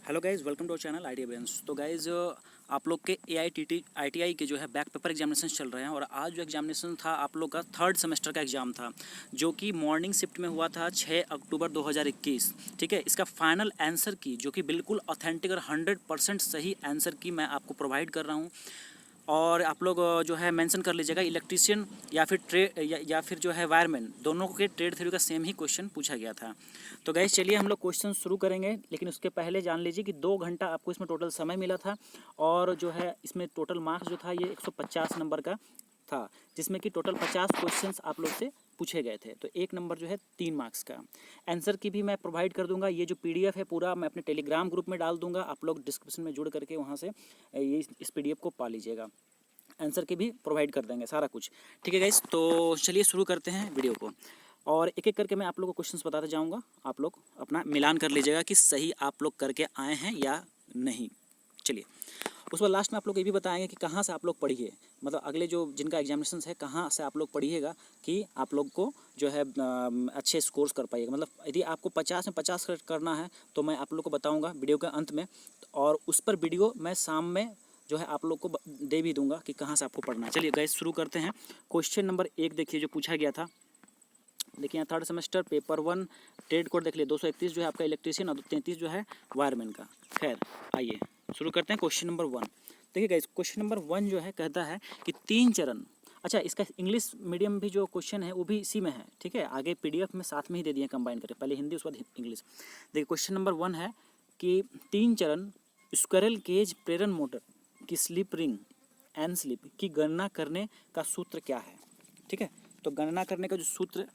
Hello guys, welcome to channel idea brains. तो guys आप लोग के आईटीआई के जो है बैक पेपर एग्जामिनेशन चल रहे हैं और आज जो एग्जामिनेशन था आप लोग का थर्ड सेमेस्टर का एग्ज़ाम था जो कि मॉर्निंग शिफ्ट में हुआ था 6 अक्टूबर 2021। ठीक है, इसका फाइनल आंसर की जो कि बिल्कुल ऑथेंटिक और 100% सही आंसर की मैं आपको प्रोवाइड कर रहा हूँ। और आप लोग जो है मेंशन कर लीजिएगा इलेक्ट्रीशियन या फिर या फिर जो है वायरमैन, दोनों के ट्रेड थ्योरी का सेम ही क्वेश्चन पूछा गया था। तो गाइस चलिए हम लोग क्वेश्चन शुरू करेंगे, लेकिन उसके पहले जान लीजिए कि 2 घंटा आपको इसमें टोटल समय मिला था और जो है इसमें टोटल मार्क्स जो था ये 150 नंबर का था, जिसमें कि टोटल 50 क्वेश्चंस आप लोग से पूछे गए थे। तो 1 नंबर जो है 3 मार्क्स का। आंसर की भी मैं प्रोवाइड कर दूंगा, ये जो पीडीएफ है पूरा मैं अपने टेलीग्राम ग्रुप में डाल दूंगा, आप लोग डिस्क्रिप्शन में जुड़ करके वहाँ से ये इस पीडीएफ को पा लीजिएगा। आंसर के भी प्रोवाइड कर देंगे सारा कुछ। ठीक है गाइस, तो चलिए शुरू करते हैं वीडियो को और एक एक करके मैं आप लोगों को क्वेश्चंस बताते जाऊंगा। आप लोग अपना मिलान कर लीजिएगा कि सही आप लोग करके आए हैं या नहीं। चलिए, उस पर लास्ट में आप लोग ये भी बताएंगे कि कहाँ से आप लोग पढ़िए, मतलब अगले जो जिनका एग्जामिनेशन है कहाँ से आप लोग पढ़िएगा कि आप लोग को जो है अच्छे स्कोर्स कर पाइएगा। मतलब यदि आपको 50 में 50 करना है तो मैं आप लोग को बताऊँगा वीडियो के अंत में, और उस पर वीडियो मैं शाम में जो है आप लोग को दे भी दूंगा कि कहाँ से आपको पढ़ना है। चलिए गाइस शुरू करते हैं। क्वेश्चन नंबर 1 देखिए जो पूछा गया था। देखिए यहाँ third semester paper 1 trade code देख लिए, 231 जो है आपका इलेक्ट्रीशियन और 33 जो है वायरमैन का। खैर आइए शुरू करते हैं क्वेश्चन नंबर 1। देखिए गाइस क्वेश्चन नंबर 1 जो है कहता है कि 3 चरण। अच्छा, इसका इंग्लिश मीडियम भी जो क्वेश्चन है वो भी इसी में है। ठीक है, आगे पीडीएफ में साथ में ही दे दिए कंबाइन करके, पहले हिंदी उसके बाद इंग्लिश। देखिए क्वेश्चन नंबर 1 है कि 3 चरण स्क्विरल केज प्रेरण मोटर की स्लिप रिंग एंड स्लिप की गणना करने का सूत्र क्या है। ठीक है, तो गणना करने का जो सूत्र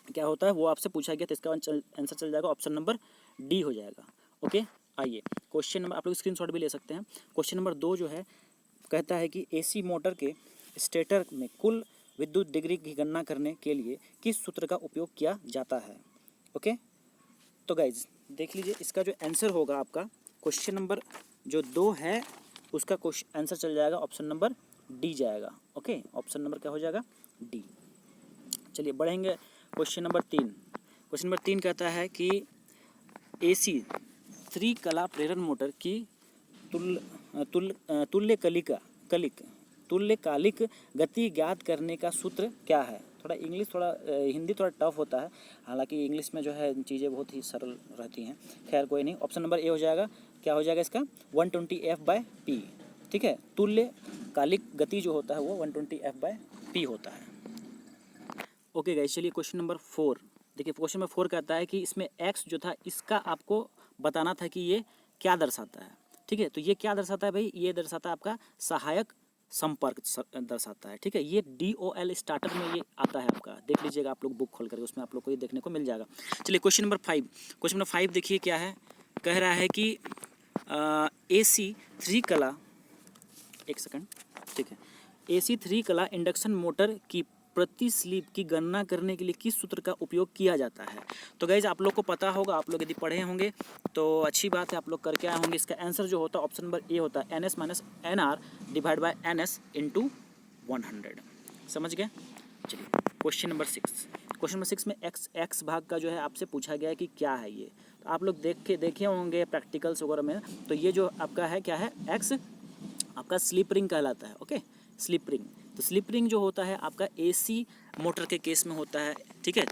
क्या होता है वो आपसे पूछा गया, तो इसका आंसर चल जाएगा ऑप्शन नंबर डी हो जाएगा। ओके, आइए क्वेश्चन नंबर, आप लोग स्क्रीनशॉट भी ले सकते हैं। क्वेश्चन नंबर 2 जो है कहता है कि एसी मोटर के स्टेटर में कुल विद्युत डिग्री की गणना करने के लिए किस सूत्र का उपयोग किया जाता है। ओके, तो गाइज देख लीजिए इसका जो आंसर होगा आपका क्वेश्चन नंबर जो 2 है उसका क्वेश्चन आंसर चल जाएगा ऑप्शन नंबर डी जाएगा। ओके, ऑप्शन नंबर क्या हो जाएगा, डी। चलिए बढ़ेंगे क्वेश्चन नंबर 3। क्वेश्चन नंबर 3 कहता है कि एसी 3 कला प्रेरण मोटर की तुल्यकालिक गति ज्ञात करने का सूत्र क्या है। थोड़ा इंग्लिश थोड़ा हिंदी थोड़ा टफ होता है, हालांकि इंग्लिश में जो है चीज़ें बहुत ही सरल रहती हैं। खैर कोई नहीं, ऑप्शन नंबर ए हो जाएगा। क्या हो जाएगा इसका, 120F/P। ठीक है, तुल्यकालिक गति जो होता है वो 120F/P होता है। ओके गाइस, चलिए क्वेश्चन नंबर 4। देखिए क्वेश्चन नंबर 4 कहता है कि इसमें एक्स जो था इसका आपको बताना था कि ये क्या दर्शाता है। ठीक है, तो ये क्या दर्शाता है भाई, ये दर्शाता है आपका सहायक संपर्क दर्शाता है। ठीक है, ये DOL स्टार्टर में ये आता है आपका, देख लीजिएगा आप लोग बुक खोल करके, उसमें आप लोग को ये देखने को मिल जाएगा। चलिए क्वेश्चन नंबर 5। क्वेश्चन नंबर 5 देखिए क्या है, कह रहा है कि AC 3 कला, एक सेकंड, ठीक है, AC 3 कला इंडक्शन मोटर की प्रति स्लिप की गणना करने के लिए किस सूत्र का उपयोग किया जाता है। तो गाइज आप लोग को पता होगा, आप लोग यदि पढ़े होंगे तो अच्छी बात है, आप लोग करके आए होंगे। इसका आंसर जो होता है ऑप्शन नंबर ए होता है, NS-NR/NS × 100। समझ गए। चलिए क्वेश्चन नंबर 6। क्वेश्चन नंबर 6 में एक्स भाग का जो है आपसे पूछा गया है कि क्या है ये। तो आप लोग देखे होंगे प्रैक्टिकल्स वगैरह में, तो ये जो आपका है क्या है, एक्स आपका स्लिप रिंग कहलाता है। ओके, स्लिप रिंग, तो स्लिप रिंग जो होता है आपका एसी मोटर के केस में होता है। ठीक है,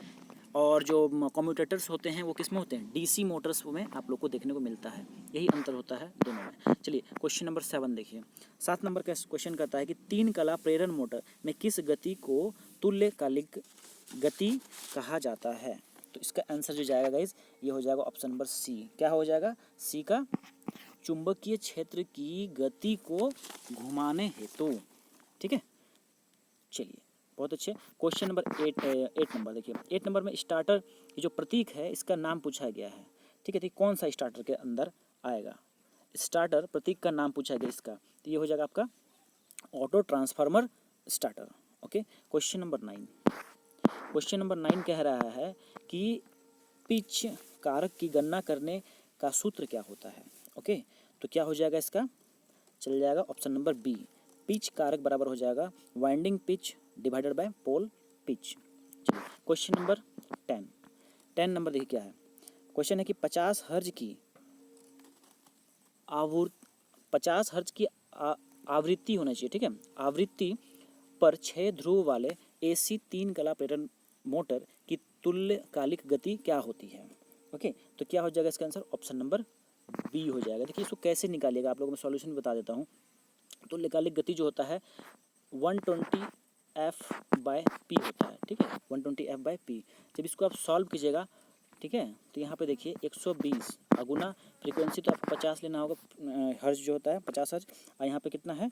और जो कम्यूटेटर्स होते हैं वो किस में होते हैं, डीसी मोटर्स में आप लोग को देखने को मिलता है। यही अंतर होता है दोनों में। चलिए क्वेश्चन नंबर 7 देखिए। 7 नंबर का क्वेश्चन कहता है कि 3 कला प्रेरण मोटर में किस गति को तुल्यकालिक गति कहा जाता है। तो इसका आंसर जो जाएगा गाइज ये हो जाएगा ऑप्शन नंबर सी। क्या हो जाएगा, सी का चुंबकीय क्षेत्र की गति को घुमाने हेतु। ठीक है, चलिए बहुत अच्छे। क्वेश्चन नंबर 8 नंबर देखिए। 8 नंबर में स्टार्टर ये जो प्रतीक है इसका नाम पूछा गया है। ठीक है, तो कौन सा स्टार्टर के अंदर आएगा, स्टार्टर प्रतीक का नाम पूछा गया इसका, तो ये हो जाएगा आपका auto transformer starter. Okay, question number 9। Question number 9 कह रहा है कि पिच कारक की गणना करने का सूत्र क्या होता है। ओके, तो क्या हो जाएगा इसका, चल जाएगा ऑप्शन नंबर बी, पिच कारक बराबर हो जाएगा winding pitch divided by pole pitch. चलिए क्वेश्चन नंबर 10 नंबर देखिए क्या है। क्वेश्चन है कि 50 हर्ज की 50 हर्ट्ज की आवृत्ति होना चाहिए, ठीक है। आवृत्ति पर 6 ध्रुव वाले AC 3 कला प्रेरण मोटर की तुल्यकालिक गति क्या होती है? ओके, तो क्या हो जाएगा इसका आंसर? ऑप्शन नंबर बी हो जाएगा। देखिए इसको कैसे निकालिएगा, आप लोगों को मैं सॉल्यूशन बता देता हूँ। तुल्यकालिक गति जो होता है 120F/P होता है, ठीक है, 120F/P। जब इसको आप सॉल्व कीजिएगा, ठीक है, तो यहाँ पे देखिए 120 अगुना फ्रीक्वेंसी तो आपको 50 लेना होगा, हर्ज जो होता है 50 हर्ज, और यहाँ पे कितना है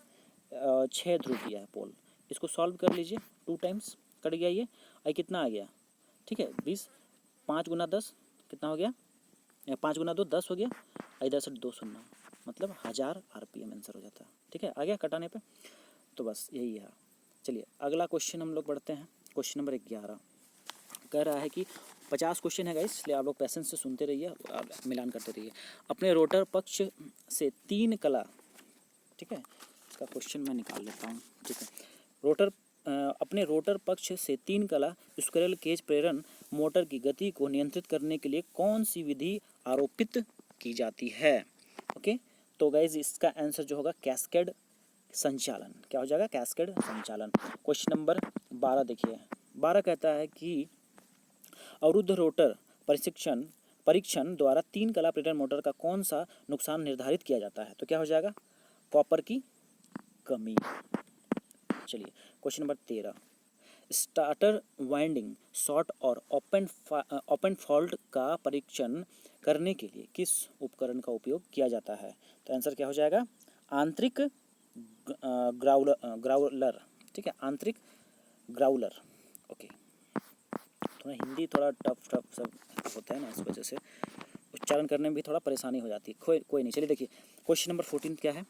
6 ध्रुव दिया है पोल। इसको सॉल्व कर लीजिए, 2 टाइम्स कट गया ये, और कितना आ गया, ठीक है 20, 5 गुना 10 कितना हो गया, 5 गुना 2 10 हो गया, इधर से 2 शून्य मतलब 1000 RPM आंसर हो जाता है, ठीक है, आ गया कटाने पे। तो बस यही है। चलिए अगला क्वेश्चन हम लोग बढ़ते हैं। क्वेश्चन नंबर 11 कह रहा है कि 50 क्वेश्चन है गाइस, इसलिए आप लोग पेशेंस से सुनते रहिए, मिलान करते रहिए। अपने रोटर पक्ष से 3 कला, ठीक है, इसका क्वेश्चन मैं निकाल लेता हूँ, ठीक है। अपने रोटर पक्ष से 3 कला स्क्विरल केज प्रेरण मोटर की गति को नियंत्रित करने के लिए कौन सी विधि आरोपित की जाती है? ओके, तो गाइज इसका आंसर जो होगा कैस्केड संचालन। क्या हो जाएगा? कैस्केड संचालन। क्वेश्चन नंबर 12 देखिए, 12 कहता है कि अवरुद्ध रोटर परीक्षण द्वारा 3 कला प्रेरण मोटर का कौन सा नुकसान निर्धारित किया जाता है? तो क्या हो जाएगा? कॉपर की कमी। चलिए question number 13, starter winding short और ओपन फॉल्ट का परीक्षण करने के लिए किस उपकरण का उपयोग किया जाता है? तो आंसर क्या हो जाएगा? आंतरिक ग्राउलर, ठीक है, आंतरिक ग्राउलर। ओके, थोड़ा हिंदी थोड़ा टफ सब होता है ना, इस वजह से उच्चारण करने में भी थोड़ा परेशानी हो जाती है। कोई नहीं। चलिए देखिए क्वेश्चन नंबर 14 क्या है?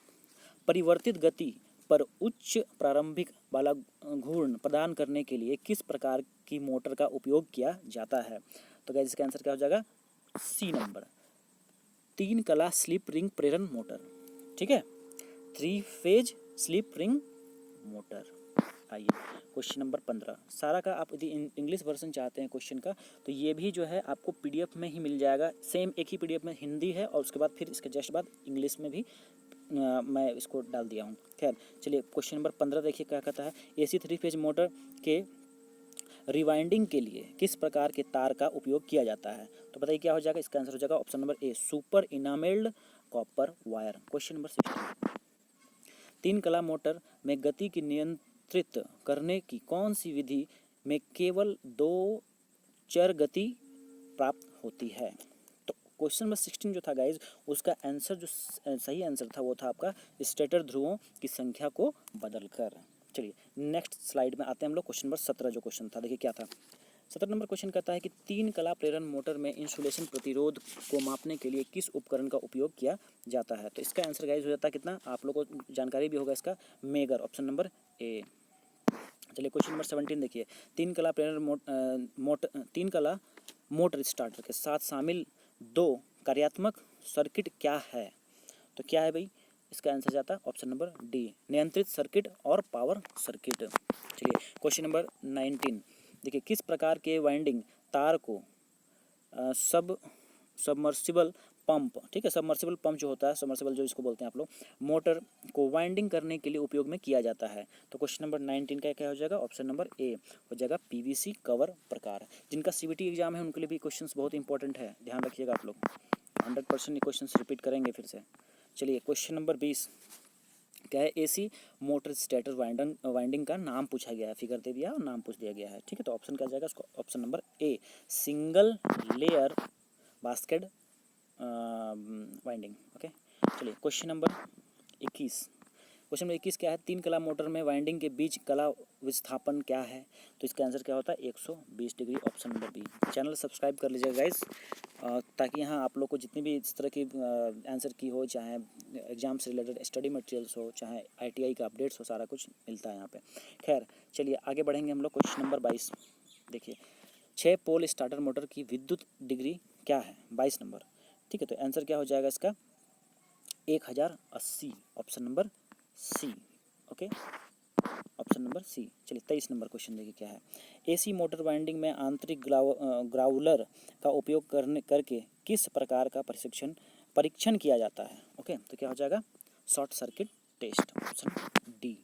परिवर्तित गति पर उच्च प्रारंभिक वाला घूर्ण प्रदान करने के लिए किस प्रकार की मोटर का उपयोग किया जाता है? तो गाइस इसका आंसर क्या हो जाएगा? सी नंबर, 3 कला स्लिप रिंग प्रेरण मोटर, ठीक है, 3 फेज स्लिप रिंग मोटर। आइए क्वेश्चन नंबर 15, सारा का आप यदि इंग्लिश वर्जन चाहते हैं क्वेश्चन का, तो ये भी जो है आपको PDF में ही मिल जाएगा। सेम एक ही PDF में हिंदी है, और उसके बाद फिर इसके जस्ट बाद इंग्लिश में भी मैं इसको डाल दिया हूँ। खैर चलिए क्वेश्चन नंबर 15 देखिए क्या कहता है? AC 3 फेज मोटर के रिवाइंडिंग के लिए किस प्रकार के तार का उपयोग किया जाता है? तो बताइए क्या हो जाएगा? इसका आंसर हो जाएगा option number A, super enamelled copper wire. Question number 16, 3 कला मोटर में गति की नियंत्रित करने की कौन सी विधि में केवल 2 चर गति प्राप्त होती है? तो क्वेश्चन नंबर 16 जो था गाइज, उसका आंसर जो सही आंसर था वो था आपका स्टेटर ध्रुवों की संख्या को बदलकर। चलिए नेक्स्ट स्लाइड में आते हैं हम लोग। क्वेश्चन नंबर 17 जो क्वेश्चन था, देखिए क्या था? 17 नंबर क्वेश्चन कहता है कि 3 कला प्रेरण मोटर में इंसुलेशन प्रतिरोध को मापने के लिए किस उपकरण का उपयोग किया जाता है? तो इसका आंसर गाइज हो जाता है कितना, आप लोगों को जानकारी भी होगा इसका, मेगर, ऑप्शन नंबर ए। चलिए क्वेश्चन नंबर 17 देखिए, 3 कला प्रेरण 3 कला मोटर स्टार्टर के साथ शामिल 2 कार्यात्मक सर्किट क्या है? तो क्या है भाई? इसका आंसर जाता है ऑप्शन नंबर डी, नियंत्रित सर्किट और पावर सर्किट। चलिए क्वेश्चन नंबर 19 देखिए, किस प्रकार के वाइंडिंग तार को सबमर्सिबल पंप, ठीक है, सबमर्सिबल पंप जो होता है, सबमर्सिबल जो इसको बोलते हैं आप लोग, मोटर को वाइंडिंग करने के लिए उपयोग में किया जाता है? तो क्वेश्चन नंबर 19 का क्या हो जाएगा? ऑप्शन नंबर ए हो जाएगा PVC कवर प्रकार। जिनका CVT एग्जाम है उनके लिए भी क्वेश्चंस बहुत इंपॉर्टेंट है, ध्यान रखिएगा आप लोग, 100% ये क्वेश्चंस रिपीट करेंगे फिर से। चलिए क्वेश्चन नंबर 20 क्या है? AC मोटर स्टेटर वाइंडिंग का नाम पूछा गया है, फिगर दे दिया और नाम पूछ दिया गया है, ठीक है। तो ऑप्शन क्या जाएगा उसको? ऑप्शन नंबर ए, single layer basket winding. Okay चलिए क्वेश्चन नंबर 21, क्वेश्चन नंबर 21 क्या है? 3 कला मोटर में वाइंडिंग के बीच कला विस्थापन क्या है? तो इसका आंसर क्या होता है? 120 degree, option number B. Channel subscribe कर लीजिएगा गाइस, ताकि यहाँ आप लोग को जितनी भी इस तरह की आंसर की हो, चाहे एग्जाम से रिलेटेड स्टडी मटेरियल्स हो, चाहे ITI का अपडेट्स हो, सारा कुछ मिलता है यहाँ पे। खैर चलिए आगे बढ़ेंगे हम लोग। क्वेश्चन नंबर 22 देखिए, 6 पोल स्टार्टर मोटर की विद्युत डिग्री क्या है? 22 नंबर, ठीक है। तो आंसर क्या हो जाएगा इसका? 1080, option number C. Okay, option number C. चलिए 23 नंबर क्वेश्चन देखिए क्या है? AC मोटर वाइंडिंग में आंतरिक ग्राउलर का उपयोग करके किस प्रकार का परीक्षण किया जाता है? ओके, तो क्या हो जाएगा, short circuit test, option D.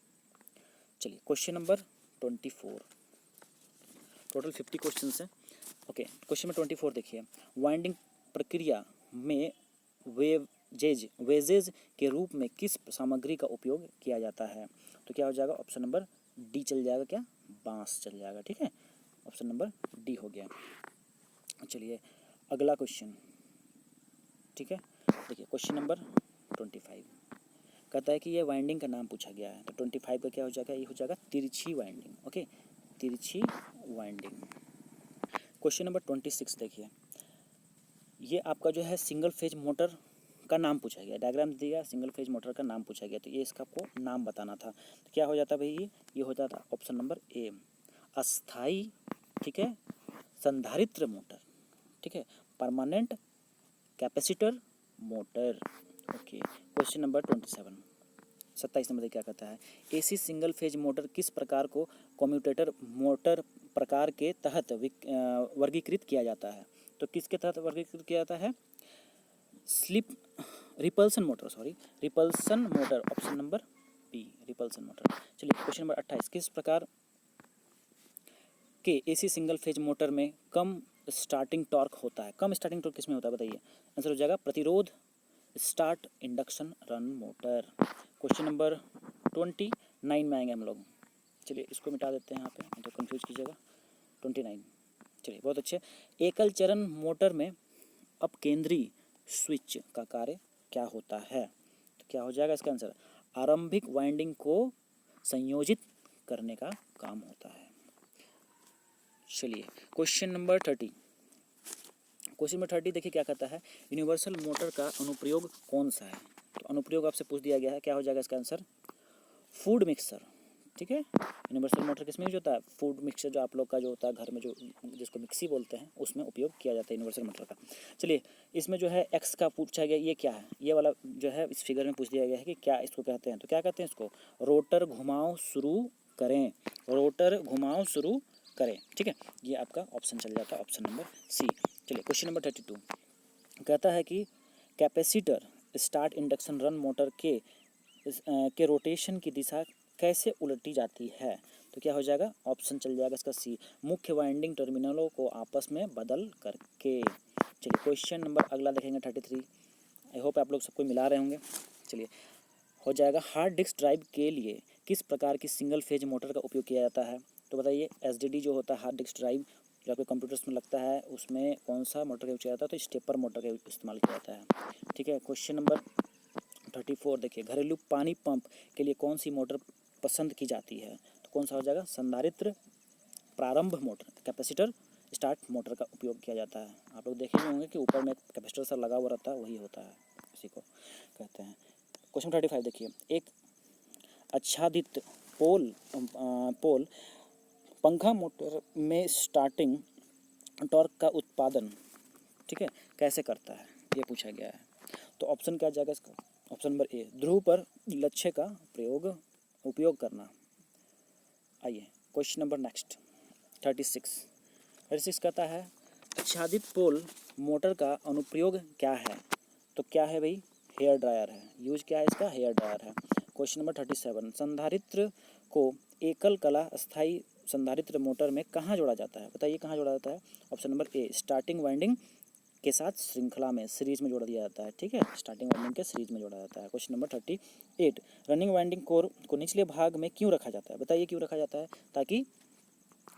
चलिए क्वेश्चन नंबर 24, टोटल 50 क्वेश्चन हैं। ओके, क्वेश्चन नंबर 24 देखिए, वाइंडिंग प्रक्रिया में वेजेज के रूप में किस सामग्री का उपयोग किया जाता है? तो क्या हो जाएगा, ऑप्शन नंबर डी चल जाएगा, क्या, बांस चल जाएगा। ठीक है, ऑप्शन नंबर डी हो गया। चलिए अगला क्वेश्चन, ठीक है, देखिए क्वेश्चन नंबर 25 कहता है कि ये वाइंडिंग का नाम पूछा गया है, तो 25 का क्या हो जाएगा, ये हो जाएगा तिरछी वाइंडिंग। ओके, तिरछी वाइंडिंग। क्वेश्चन नंबर 26 देखिए, ये आपका जो है सिंगल फेज मोटर का नाम पूछा गया, डायग्राम दिया, सिंगल फेज मोटर का नाम पूछा गया, तो ये इसका आपको नाम बताना था। तो क्या हो जाता भाई, ये हो जाता ऑप्शन नंबर ए, अस्थाई, ठीक है, संधारित्र मोटर, ठीक है, permanent capacitor motor. Okay, question number 27 number क्या कहता है, एसी सिंगल फेज मोटर किस प्रकार को कम्यूटेटर मोटर प्रकार के तहत वर्गीकृत किया जाता है? तो किसके तहत वर्गीकृत किया जाता है, repulsion motor, option number B, repulsion motor. चलिए क्वेश्चन नंबर 28, किस प्रकार के एसी सिंगल फेज मोटर में कम स्टार्टिंग टॉर्क होता है? कम स्टार्टिंग टॉर्क किस में होता है बताइए, आंसर हो जाएगा प्रतिरोध start induction run motor. Question number 29 में आएंगे हम लोग। चलिए इसको मिटा देते हैं यहाँ पे, तो कंफ्यूज कीजिएगा। 29, चलिए बहुत अच्छे। एकल चरण मोटर में अपकेंद्री स्विच का कार्य क्या होता है? तो क्या हो जाएगा इसका आंसर, आरंभिक वाइंडिंग को संयोजित करने का काम होता है। चलिए क्वेश्चन नंबर 30, देखिए क्या कहता है, यूनिवर्सल मोटर का अनुप्रयोग कौन सा है? तो अनुप्रयोग आपसे पूछ दिया गया है, क्या हो जाएगा इसका आंसर, फूड मिक्सर। ठीक है, यूनिवर्सल मोटर किसमें यूज होता है, फूड मिक्सर, जो आप लोग का जो होता है घर में, जो जिसको मिक्सी बोलते हैं, उसमें उपयोग किया जाता है यूनिवर्सल मोटर का। चलिए इसमें जो है एक्स का पूछा गया, ये क्या है, ये वाला जो है इस फिगर में पूछ दिया गया है कि क्या इसको कहते हैं। तो क्या कहते हैं इसको, रोटर घुमाव शुरू करें, रोटर घुमाव शुरू करें। ठीक है, ये आपका ऑप्शन चल जाता है, ऑप्शन नंबर सी। चलिए क्वेश्चन नंबर 32 कहता है कि capacitor start induction run motor के रोटेशन की दिशा कैसे उलटी जाती है? तो क्या हो जाएगा, ऑप्शन चल जाएगा इसका सी, मुख्य वाइंडिंग टर्मिनलों को आपस में बदल करके। चलिए क्वेश्चन नंबर अगला देखेंगे 33। आई होप आप लोग सबको मिला रहे होंगे। चलिए हो जाएगा, हार्ड डिस्क ड्राइव के लिए किस प्रकार की सिंगल फेज मोटर का उपयोग किया जाता है? तो बताइए, एसडीडी जो होता है हार्ड डिस्क ड्राइव, जो आपके कंप्यूटर्स में लगता है, उसमें कौन सा मोटर का यूज किया जाता है? तो स्टेपर मोटर का इस्तेमाल किया जाता है। ठीक है, क्वेश्चन नंबर 34 देखिए, घरेलू पानी पंप के लिए कौन सी मोटर पसंद की जाती है? तो कौन सा हो जाएगा, संधारित्र प्रारंभ मोटर, कैपेसिटर स्टार्ट मोटर का उपयोग किया जाता है। आप लोग देखे होंगे कि ऊपर में कैपेसिटर सा लगा हुआ रहता है, वही होता है, इसी को कहते हैं। क्वेश्चन 35 देखिए, एक आच्छादित पोल पंखा मोटर में स्टार्टिंग टॉर्क का उत्पादन, ठीक है, कैसे करता है, ये पूछा गया है। तो ऑप्शन क्या जाएगा इसका, ऑप्शन नंबर ए, ध्रुव पर लक्ष्य का उपयोग करना। आइए क्वेश्चन नंबर नेक्स्ट 36 कहता है, आच्छादित पोल मोटर का अनुप्रयोग क्या है? तो क्या है भाई, हेयर ड्रायर है, यूज क्या है इसका, हेयर ड्रायर है। क्वेश्चन नंबर 37, संधारित्र को एकल कला अस्थाई संधारित्र मोटर में कहाँ जोड़ा जाता है? बताइए कहाँ जोड़ा जाता है? ऑप्शन नंबर ए, स्टार्टिंग वाइंडिंग के साथ श्रृंखला में, सीरीज में जोड़ा दिया जाता है। ठीक है, स्टार्टिंग वाइंडिंग के सीरीज में जोड़ा जाता है। Question number 38, running winding core को निचले भाग में क्यों रखा जाता है? बताइए क्यों रखा जाता है? ताकि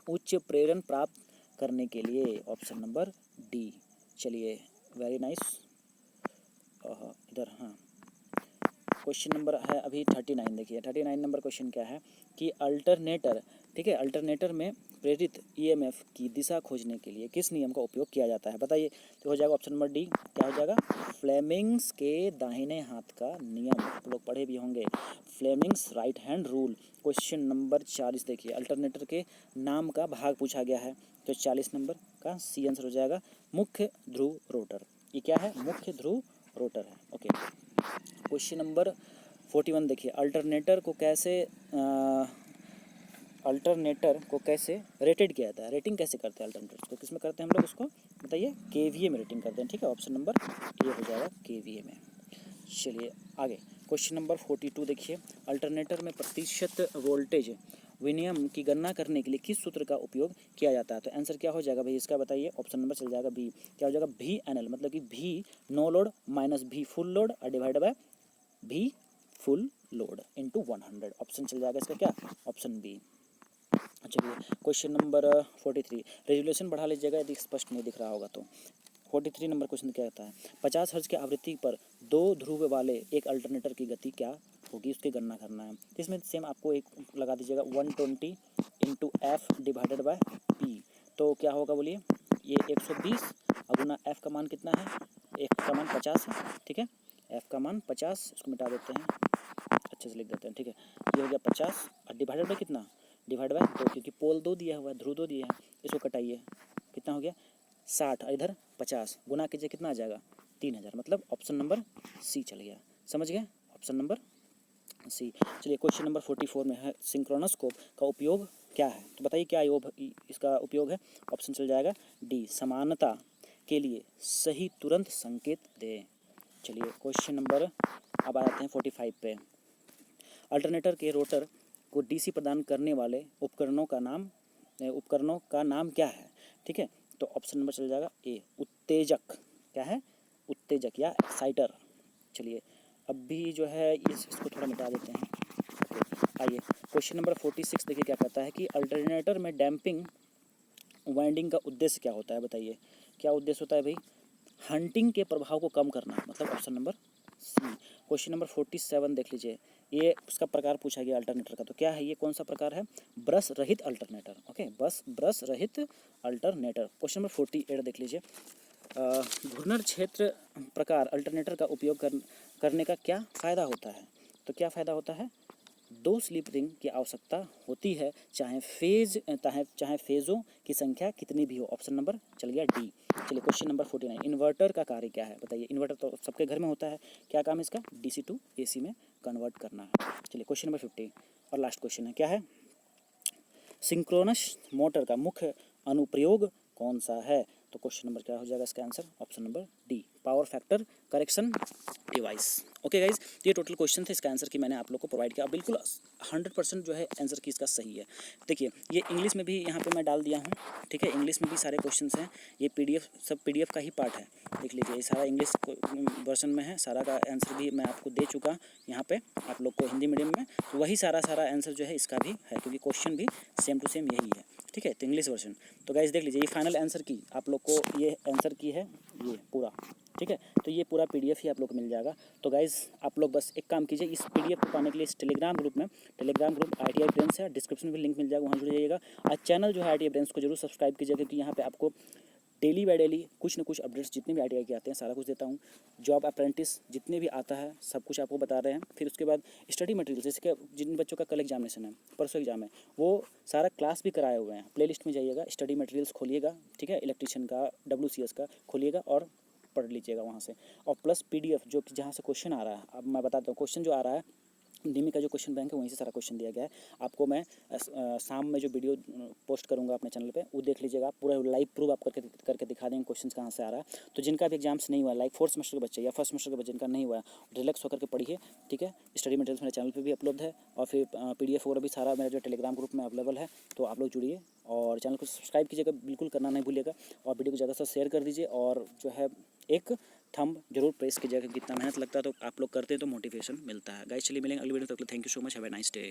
उच्च प्रेरण प्राप्त करने के लिए, ऑप्शन नंबर डी। चलिए वेरी नाइस, इधर हाँ, क्वेश्चन नंबर है अभी 39। देखिए 39 नंबर क्वेश्चन क्या है कि अल्टरनेटर, ठीक है, अल्टरनेटर में प्रेरित ईएमएफ की दिशा खोजने के लिए किस नियम का उपयोग किया जाता है? बताइए, तो हो जाएगा ऑप्शन नंबर डी, क्या हो जाएगा, फ्लेमिंग्स के दाहिने हाथ का नियम। आप लोग पढ़े भी होंगे, Fleming's right hand rule. Question number 40 देखिए, अल्टरनेटर के नाम का भाग पूछा गया है, तो 40 नंबर का सी आंसर हो जाएगा मुख्य ध्रुव रोटर। ये क्या है, मुख्य ध्रुव रोटर है। ओके, क्वेश्चन नंबर 41 देखिए, अल्टरनेटर को कैसे रेटेड किया जाता है? रेटिंग कैसे करते हैं अल्टरनेटर को, किस में करते हैं हम लोग उसको? बताइए, केवीए में रेटिंग करते हैं। ठीक है, ऑप्शन नंबर ए हो जाएगा केवीए में। चलिए आगे क्वेश्चन नंबर 42 देखिए, अल्टरनेटर में प्रतिशत वोल्टेज विनियम की गणना करने के लिए किस सूत्र का उपयोग किया जाता है? तो आंसर क्या हो जाएगा भाई इसका बताइए। ऑप्शन नंबर चल जाएगा बी, क्या हो जाएगा वी एन एल, मतलब कि V no load minus V full load और divide by V full load into 100। Option चल जाएगा इसका क्या, ऑप्शन बी। चलिए क्वेश्चन नंबर 43, रेजुलेशन बढ़ा लीजिएगा यदि स्पष्ट नहीं दिख रहा होगा तो। 43 नंबर क्वेश्चन क्या कहता है, 50 हर्ट्ज की आवृत्ति पर 2 ध्रुव वाले एक अल्टरनेटर की गति क्या होगी, उसकी गणना करना है। तो इसमें सेम आपको एक लगा दीजिएगा 120 into F divided by P. तो क्या होगा बोलिए, ये 120 और गुना एफ का मान कितना है, एफ का मान 50 है, ठीक है, एफ का मान 50, इसको मिटा देते हैं, अच्छे से लिख देते हैं, ठीक है। ये हो गया 50 और डिवाइडेड बाय कितना, डिवाइड बाय 2, क्योंकि पोल 2 दिया हुआ है, ध्रुव 2 दिया है, इसको कटाइए, कितना हो गया 60 और इधर 50 गुना कीजिए कितना आ जाएगा 3000, मतलब ऑप्शन नंबर सी चल गया। समझ गए, ऑप्शन नंबर सी। चलिए क्वेश्चन नंबर 44 में है, सिंक्रोनोस्कोप का उपयोग क्या है? तो बताइए क्या इसका उपयोग है। ऑप्शन चल जाएगा डी, समानता के लिए सही तुरंत संकेत दे। चलिए क्वेश्चन नंबर अब आते हैं 45 पे, अल्टरनेटर के रोटर को डीसी प्रदान करने वाले उपकरणों का नाम क्या है? ठीक है, तो ऑप्शन नंबर चल जाएगा ए, उत्तेजक। क्या है, उत्तेजक या एक्साइटर। चलिए अब भी जो है इसको थोड़ा मिटा देते हैं। आइए क्वेश्चन नंबर 46 देखिए क्या कहता है कि अल्टरनेटर में डैम्पिंग वाइंडिंग का उद्देश्य क्या होता है, बताइए क्या उद्देश्य होता है भाई, हंटिंग के प्रभाव को कम करना, मतलब option number C. Question number 47 देख लीजिए, ये उसका प्रकार पूछा गया अल्टरनेटर का, तो क्या है ये, कौन सा प्रकार है, ब्रश रहित अल्टरनेटर। ओके, बस ब्रश रहित अल्टरनेटर। क्वेश्चन नंबर 48 देख लीजिए, घूर्णन क्षेत्र प्रकार अल्टरनेटर का उपयोग करने का क्या फ़ायदा होता है? तो क्या फ़ायदा होता है, 2 स्लिप रिंग की आवश्यकता होती है, चाहे फेज़ों की संख्या कितनी भी हो। ऑप्शन नंबर चल गया डी। चलिए क्वेश्चन नंबर 49, इन्वर्टर का कार्य क्या है, बताइए। इन्वर्टर तो सबके घर में होता है, क्या काम है इसका, डीसी टू एसी में कन्वर्ट करना है। चलिए क्वेश्चन नंबर 50 और लास्ट क्वेश्चन है, क्या है, सिंक्रोनस मोटर का मुख्य अनुप्रयोग कौन सा है? तो क्वेश्चन नंबर क्या हो जाएगा इसका answer, option number D, power factor correction device. Okay guys, ये टोटल क्वेश्चन थे, इसका आंसर की मैंने आप लोग को प्रोवाइड किया, बिल्कुल 100% जो है आंसर की इसका सही है। देखिए ये इंग्लिश में भी यहाँ पे मैं डाल दिया हूँ, ठीक है, इंग्लिश में भी सारे क्वेश्चंस हैं, ये पीडीएफ सब पीडीएफ का ही पार्ट है, देख लीजिए ये सारा इंग्लिश वर्जन में है, सारा का आंसर भी मैं आपको दे चुका यहाँ पे आप लोग को हिंदी मीडियम में, तो वही सारा आंसर जो है इसका भी है, क्योंकि क्वेश्चन भी सेम टू सेम यही है, ठीक है, तो इंग्लिश वर्जन। तो गाइज देख लीजिए ये फाइनल आंसर की आप लोग को, ये आंसर की है ये पूरा, ठीक है, तो ये पूरा पीडीएफ ही आप लोग को मिल जाएगा। तो गाइज़ आप लोग बस एक काम कीजिए, इस पीडीएफ को पाने के लिए इस टेलीग्राम ग्रुप ITI ब्रेन्स है, डिस्क्रिप्शन में लिंक मिल जाएगा, वहाँ जुड़ जाइएगा। आज चैनल जो है ITI ब्रेन्स को जरूर सब्सक्राइब कीजिएगा, क्योंकि यहाँ पे आपको डेली बाय डेली कुछ न कुछ अपडेट्स जितने भी ITI के आते हैं सारा कुछ देता हूँ। जॉब अप्रेंटिस जितने भी आता है सब कुछ आपको बता रहे हैं। फिर उसके बाद स्टडी मटेरियल, जैसे कि जिन बच्चों का कल एग्जामिनेशन है, परसों एग्जाम है, वो सारा क्लास भी कराए हुए हैं, प्लेलिस्ट में जाइएगा, स्टडी मटेरियल्स खोलिएगा, ठीक है, इलेक्ट्रीशियन का, WCS का खोलिएगा और पढ़ लीजिएगा वहाँ से। और प्लस पीडीएफ जो कि जहाँ से क्वेश्चन आ रहा है, अब मैं बताता हूँ क्वेश्चन जो आ रहा है, डीमी का जो क्वेश्चन बैंक है वहीं से सारा क्वेश्चन दिया गया है आपको। मैं शाम में जो वीडियो पोस्ट करूंगा अपने चैनल पे, वो देख लीजिएगा, पूरा लाइव प्रूफ आप करके दिखा देंगे क्वेश्चन कहाँ से आ रहा है। तो जिनका भी एग्जाम्स नहीं हुआ, लाइक 4th सेमेस्टर के बच्चे या 1st सेमेस्टर के बच्चे जिनका नहीं हुआ, रिलैक्स होकर के पढ़िए, ठीक है। स्टडी मटेरियल्स मेरे चैनल पर भी अपलोड है, और फिर पीडीएफ वगैरह भी सारा मेरा जो टेलीग्राम ग्रुप में अवेलेबल है, तो आप लोग जुड़िए और चैनल को सब्सक्राइब कीजिएगा, बिल्कुल करना नहीं भूलिएगा, और वीडियो को ज़्यादा से शेयर कर दीजिए, और जो है एक थंब जरूर प्रेस कीजिएगा, कितना मेहनत लगता है, तो आप लोग करते हैं तो मोटिवेशन मिलता है। गाइस चलिए मिलेंगे अगली वीडियो तक, thank you so much, have a nice day.